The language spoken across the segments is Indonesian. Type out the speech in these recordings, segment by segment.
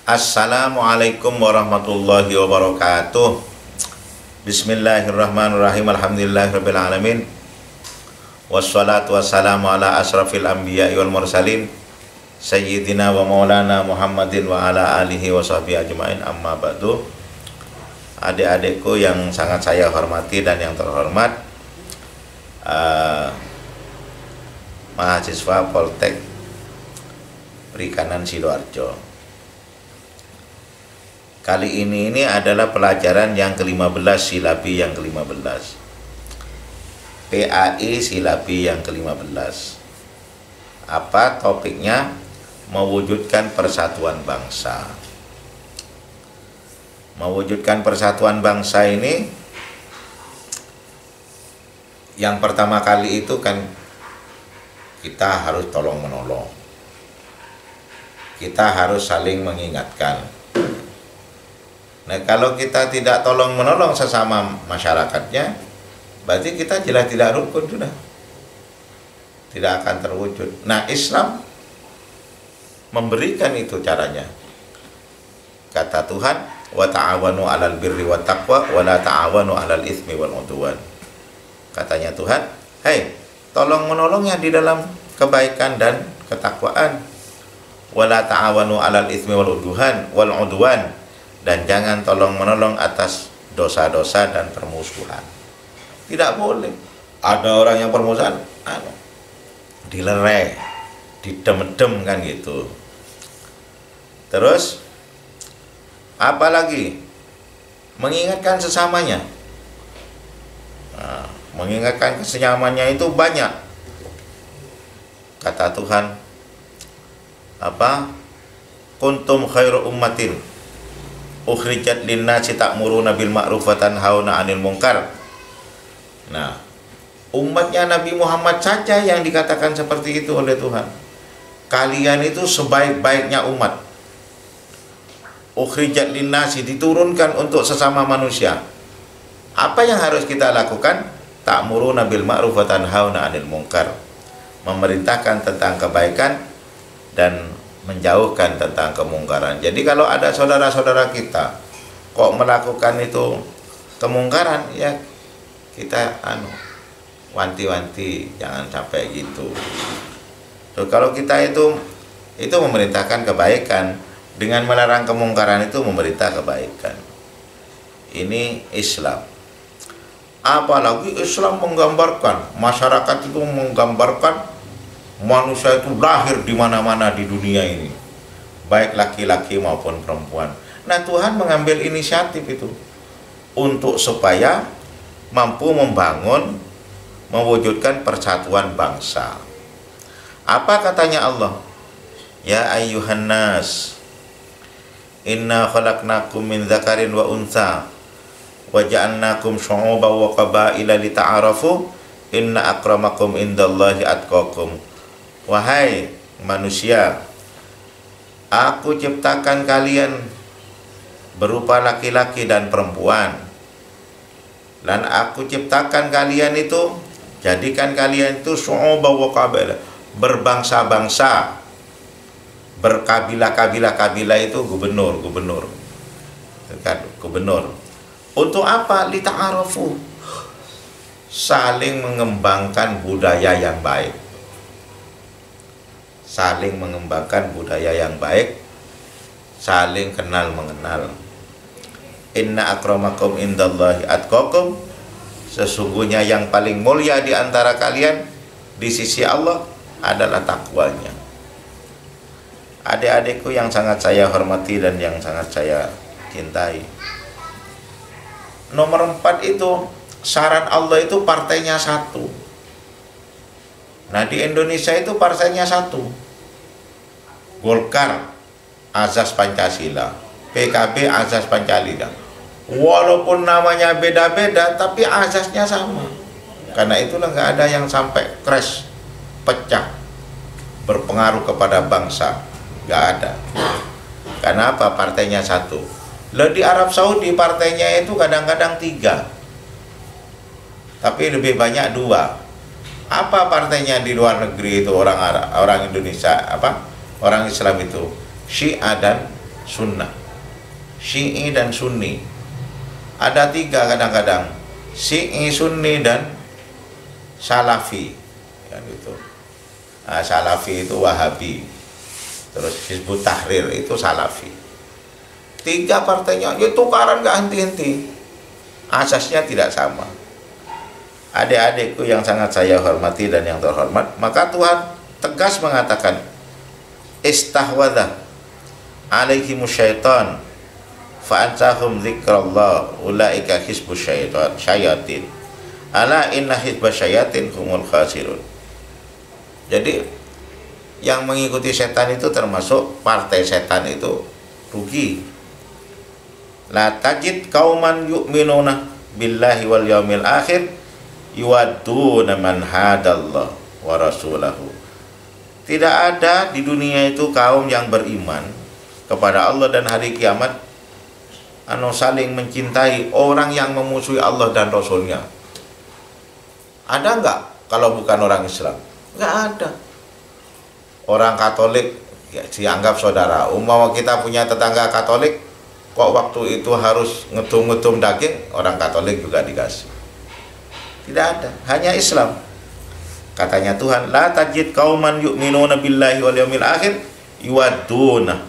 Assalamualaikum warahmatullahi wabarakatuh. Bismillahirrahmanirrahim. Alhamdulillahirabbil alamin. Wassalatu wassalamu ala asrafil anbiya'i wal mursalin sayyidina wa maulana Muhammadin wa ala alihi wa sahbihi ajmain. Amma ba'du. Adik-adikku yang sangat saya hormati dan yang terhormat, mahasiswa Poltek Perikanan Sidoarjo. Kali ini adalah pelajaran yang ke-15, silabi yang ke-15. PAI silabi yang ke-15. Apa topiknya? Mewujudkan persatuan bangsa. Mewujudkan persatuan bangsa ini, yang pertama kali itu kan kita harus tolong menolong. Kita harus saling mengingatkan. Nah, kalau kita tidak tolong menolong sesama masyarakatnya, berarti kita jelas tidak rukun sudah. Tidak akan terwujud. Nah, Islam memberikan itu caranya. Kata Tuhan, wa ta'awanu 'alal birri wat taqwa wa la ta'awanu 'alal itsmi wal 'udwan. Katanya Tuhan, "Hei, tolong menolongnya di dalam kebaikan dan ketakwaan. Wala ta'awanu 'alal itsmi wal 'udwan, dan jangan tolong menolong atas dosa-dosa dan permusuhan." Tidak boleh. Ada orang yang permusuhan, dilerai, didem-dem kan gitu. Terus apalagi mengingatkan sesamanya. Nah, mengingatkan kesenyamannya itu banyak. Kata Tuhan, kuntum khairu ummatin ukhrijat linnasi ta'muruna bil ma'ruf wa tanhauna 'anil munkar. Nah, umatnya Nabi Muhammad saja yang dikatakan seperti itu oleh Tuhan. Kalian itu sebaik-baiknya umat. Ukhrijat linnasi, diturunkan untuk sesama manusia. Apa yang harus kita lakukan? Ta'muruna bil ma'ruf wa tanhauna 'anil munkar. Memerintahkan tentang kebaikan dan menjauhkan tentang kemungkaran. Jadi kalau ada saudara-saudara kita kok melakukan itu kemungkaran, ya kita wanti-wanti jangan sampai gitu. So, kalau kita itu memerintahkan kebaikan, dengan melarang kemungkaran itu memerintah kebaikan. Ini Islam. Apalagi Islam menggambarkan, masyarakat itu menggambarkan manusia itu lahir di mana-mana di dunia ini, baik laki-laki maupun perempuan. Nah, Tuhan mengambil inisiatif itu untuk supaya mampu membangun, mewujudkan persatuan bangsa. Apa katanya Allah? Ya ayyuhan nas, inna khalaqnakum min dzakarin wa untha wa ja'alnakum syu'uban wa qabaila lita'arafu inna akramakum indallahi atqakum. Wahai manusia, aku ciptakan kalian berupa laki-laki dan perempuan, dan aku ciptakan kalian itu, jadikan kalian itu syu'uban wa qabaila, berbangsa-bangsa, berkabilah-kabilah. Kabilah itu gubernur. Untuk apa? Lita'arafu, saling mengembangkan budaya yang baik. Saling mengembangkan budaya yang baik, saling kenal mengenal. Inna akramakum indallahi atqakum, sesungguhnya yang paling mulia di antara kalian di sisi Allah adalah takwanya. Adik-adikku yang sangat saya hormati dan yang sangat saya cintai, nomor 4 itu syarat Allah itu partainya satu. Nah, di Indonesia itu partainya satu. Golkar azas Pancasila, PKB azas Pancasila. Walaupun namanya beda-beda, tapi azasnya sama. Karena itulah nggak ada yang sampai crash, pecah, berpengaruh kepada bangsa. Nggak ada. Karena apa? Partainya satu. Lalu di Arab Saudi partainya itu kadang-kadang 3, tapi lebih banyak 2. Apa partainya di luar negeri itu orang Arab, orang Indonesia, orang Islam itu? Syiah dan sunnah. Syi'i dan Sunni. Ada 3 kadang-kadang. Syi'i, Sunni, dan Salafi. Kan gitu. Nah, Salafi itu Wahabi. Terus Hizbut Tahrir itu Salafi. 3 partainya ya tukaran gak henti-henti. Asasnya tidak sama. Adik-adikku yang sangat saya hormati dan yang terhormat, maka Tuhan tegas mengatakan, istahwadha alaihimus syaitan fa'ansahum dzikrallah ulaika hizbus syayatin ala inna hizbas syayatin humul khasirun. Jadi yang mengikuti setan itu termasuk partai setan itu rugi. La tajid qauman yu'minuna billahi wal yaumil akhir yuwadduna man hadallah wa rasulahu. Tidak ada di dunia itu kaum yang beriman kepada Allah dan hari kiamat saling mencintai orang yang memusuhi Allah dan Rasulnya. Ada enggak kalau bukan orang Islam? Enggak ada. Orang Katolik ya, dianggap saudara. Umpama kita punya tetangga Katolik, kok waktu itu harus ngetum-ngetum daging, orang Katolik juga dikasih. Tidak ada, hanya Islam. Katanya Tuhan, la tajid qauman yu'minuna billahi wal yaumil akhir yuwadduna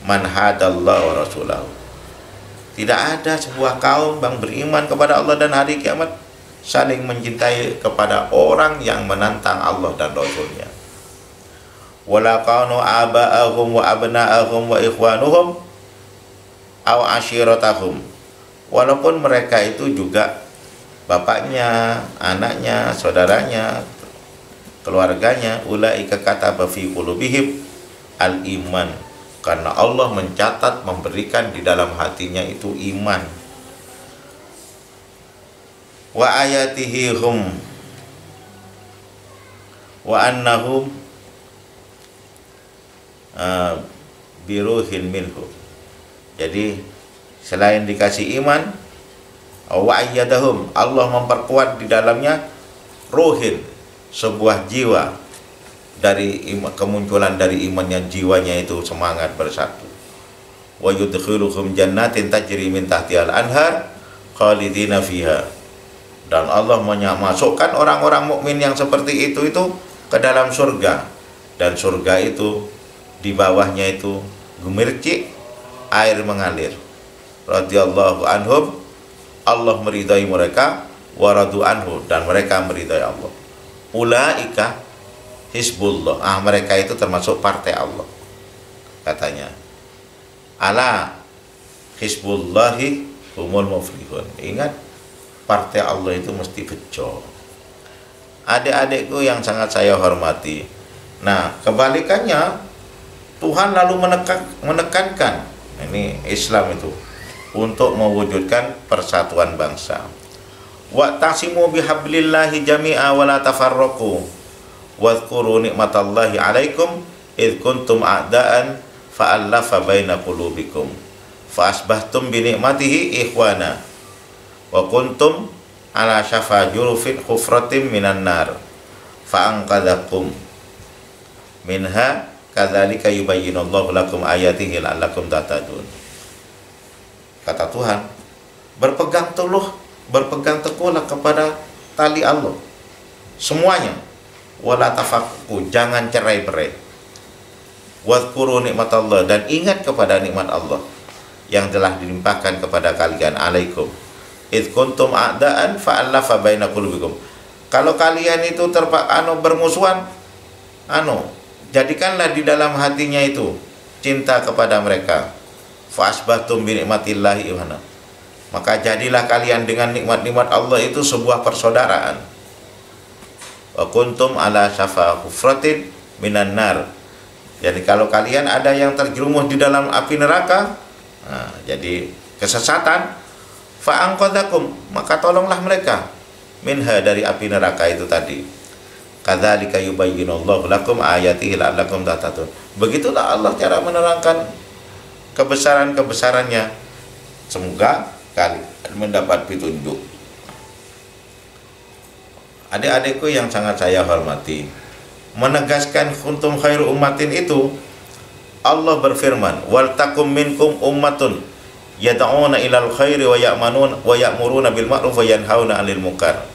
man hadallahu wa rasulahu. Tidak ada sebuah kaum yang beriman kepada Allah dan hari kiamat saling mencintai kepada orang yang menantang Allah dan Rasulnya. Wala kanu aba'ahum wa abna'ahum wa ikhwanuhum aw ashiratahum. Walaupun mereka itu juga bapaknya, anaknya, saudaranya, keluarganya, ulaika kataba fi qulubihim al-iman. Karena Allah mencatat, memberikan di dalam hatinya itu iman. Wa ayatihi hum wa annahum biruhin minhu. Jadi selain dikasih iman, wa ayyadahum, Allah memperkuat di dalamnya ruhin, sebuah jiwa dari kemunculan dari imannya, jiwanya itu semangat bersatu. Wa yudkhiluhum jannatin tajri min tahtihal anhar khalidina fiha. Dan Allah memasukkan orang-orang mukmin yang seperti itu ke dalam surga, dan surga itu di bawahnya itu gemercik air mengalir. Radhiyallahu anhum, Allah meridai mereka, wa radu anhu, dan mereka meridai Allah. Ulaika Hizbullah, mereka itu termasuk partai Allah. Katanya, ala Hizbullahi humul muflihun. Ingat, partai Allah itu mesti bejo. Adik-adikku yang sangat saya hormati, nah kebalikannya, Tuhan lalu menekankan, ini Islam itu, untuk mewujudkan persatuan bangsa. Wa tasimu bihablillahi jami'a wa la tafarraqu. Wadhkuru nikmatallahi alaikum id kuntum a'daan fa'allafa baina qulubikum fa asbahtum bi ni'matihi ikhwana wa kuntum ala syafa jurufin khufratin minan nar fa anqadhakum minha kadzalika yubayyinullahu lakum ayatihi la'allakum tahtadun. Kata Tuhan, berpegang teguhlah kepada tali Allah semuanya. Wala tafaqqu, jangan cerai-berai. Wadhkuru nikmatallah, dan ingat kepada nikmat Allah yang telah dilimpahkan kepada kalian, alaikum id kuntum a'daan fa'allafa baina qulubikum. Kalau kalian itu bermusuhan, jadikanlah di dalam hatinya itu cinta kepada mereka. Fa'asbahtum bi nikmatillahi ihwana. Maka jadilah kalian dengan nikmat-nikmat Allah itu sebuah persaudaraan. Wa kuntum ala syafa hufratin minan nar. Jadi kalau kalian ada yang terjerumus di dalam api neraka, jadi kesesatan, fa anqadhakum, maka tolonglah mereka minha, dari api neraka itu tadi. Kadzalika yubayyinullahu lakum ayatihi la'allakum tahtadun. Begitulah Allah cara menerangkan kebesaran-kebesarannya. Semoga kalian mendapat petunjuk. Adik-adikku yang sangat saya hormati, menegaskan kuntum khairu ummatin itu Allah berfirman, wal takum minkum ummatun yad'una ilal khairi wa ya'muruna bil ma'ruf wa yanhauna 'anil munkar.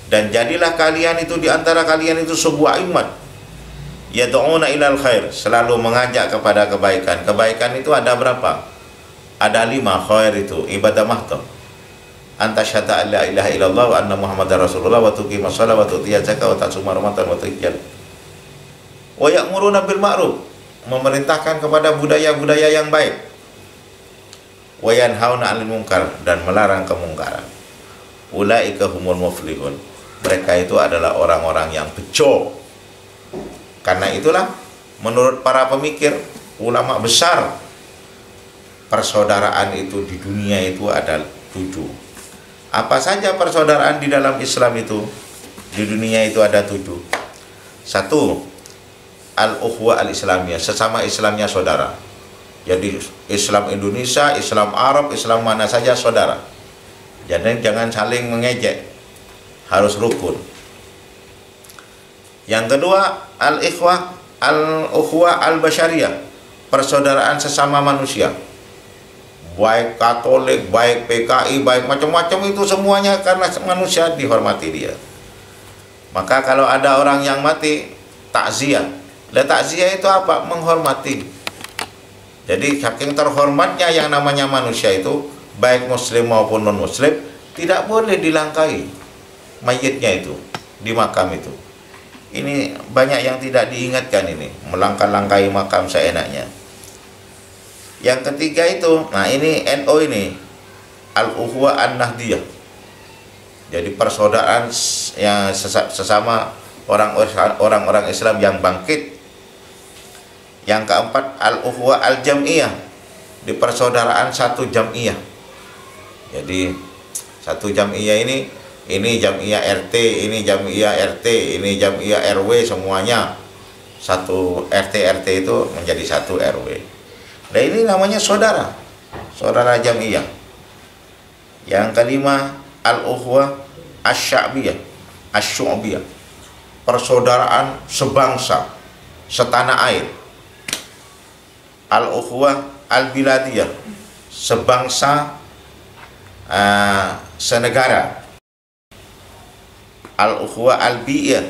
Dan jadilah kalian itu di antara kalian itu sebuah umat yad'una ilal khair, selalu mengajak kepada kebaikan. Kebaikan itu ada berapa? Ada 5 khair itu, ibadah mahdoh. Anta syahada an la ilaha illallah wa anna muhammadar rasulullah wa tuqimus shalah wa tu'tiyaz zakah wa tasuma ramadan wa tuhijjal. Wa ya'muruna bil ma'ruf, memerintahkan kepada budaya-budaya yang baik. Wa yanhauna 'anil munkar, dan melarang kemungkaran. Ulaika humul muflihun, mereka itu adalah orang-orang yang bejo. Karena itulah menurut para pemikir ulama besar, persaudaraan itu di dunia itu ada 7. Apa saja persaudaraan di dalam Islam itu? Di dunia itu ada 7. 1, al-ukhwah al-islamiyah, sesama Islamnya saudara. Jadi Islam Indonesia, Islam Arab, Islam mana saja saudara. Jadi jangan saling mengejek, harus rukun. Yang kedua, al-ukhwah al-basyariyah, persaudaraan sesama manusia. Baik Katolik, baik PKI, baik macam-macam, itu semuanya karena manusia dihormati dia. Maka kalau ada orang yang mati, takziah. Takziah itu apa? Menghormati. Jadi saking terhormatnya yang namanya manusia itu, baik muslim maupun non muslim, tidak boleh dilangkai mayitnya itu di makam itu. Ini banyak yang tidak diingatkan ini, melangkah-langkai makam seenaknya. Yang ketiga itu, nah ini NO ini, al-ukhwah an-nahdiyah. Jadi persaudaraan yang sesama orang-orang Islam yang bangkit. Yang keempat, al-ukhwah al-jam'iyah, di persaudaraan satu jam'iyah. Jadi satu jam'iyah ini jam'iyah RT, ini jam'iyah RT, ini jam'iyah RW, semuanya satu RT itu menjadi satu RW. Nah ini namanya saudara jam'iyah. Yang kelima, al-ukhwah asy-sya'biyah, persaudaraan sebangsa, setanah air. Al-ukhwah al-biladiyah, sebangsa, senegara. Al-ukhwah al-bi'iyah,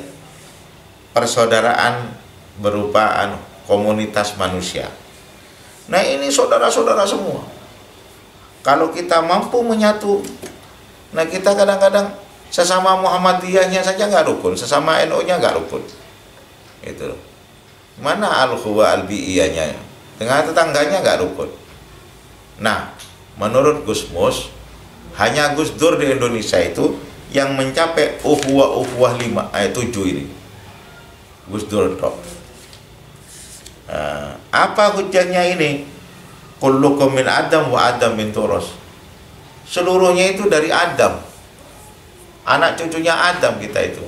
persaudaraan berupa komunitas manusia. Nah ini saudara-saudara semua. Kalau kita mampu menyatu, nah kita kadang-kadang sesama Muhammadiyahnya saja nggak rukun, sesama NU-nya nggak rukun. Itu. Mana al-ukhwah al-bi'iyahnya? Dengan tetangganya nggak rukun. Nah, menurut Gus Mus, hanya Gus Dur di Indonesia itu yang mencapai ukhwah 7 ini. Gus Dur top. Apa hujahnya ini? Kullukum min Adam wa Adam min Turus. Seluruhnya itu dari Adam, anak cucunya Adam kita itu.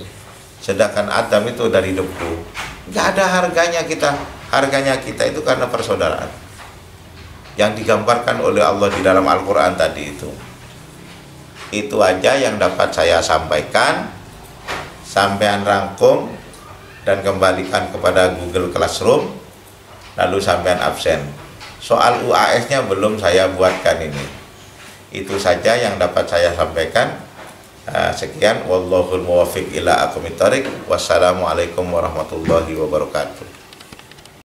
Sedangkan Adam itu dari debu. Gak ada harganya kita. Harganya kita itu karena persaudaraan yang digambarkan oleh Allah di dalam Al-Quran tadi itu. Itu aja yang dapat saya sampaikan. Sampean rangkum dan kembalikan kepada Google Classroom, lalu sampean absen. Soal UAS-nya belum saya buatkan ini. Itu saja yang dapat saya sampaikan. Sekian, wallahul muwaffiq ila aqwamit thoriq. Wassalamualaikum warahmatullahi wabarakatuh.